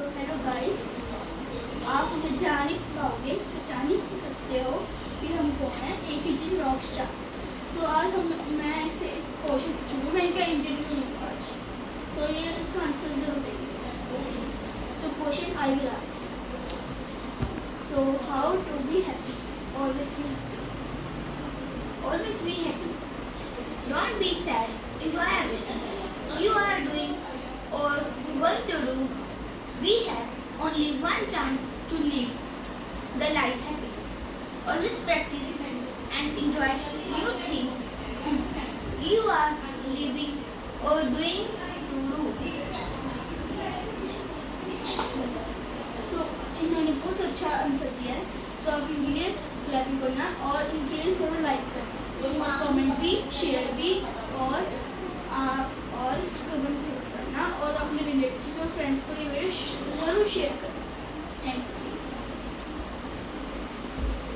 So hello guys, आप मुझे जान ही पाओगे, पहचान ही सकते हो कि हम कौन हैं। एक ही चीज़ रॉक स्टार। सो आज मैं ऐसे क्वेश्चन पूछूंगी, मैं इनका इंटरव्यू लूँगा आज। सो ये इसका आंसर जरूर देंगे। So question I will ask, so how to be happy, always be happy, Always be happy. Don't be sad. Enjoy everything you are doing or going to do. We have only one chance to live the life happy. Always practice and enjoy new things you are living or doing to do. सो इन्होंने बहुत अच्छा answer दिया है। सो आप इनके लिए clapping करना और इनके लिए ज़रूर लाइक करना और कमेंट भी, शेयर भी और कमेंट ज़रूर करना और अपने रिलेटिव्स और फ्रेंड्स को ये वीडियो ज़रूर शेयर करना।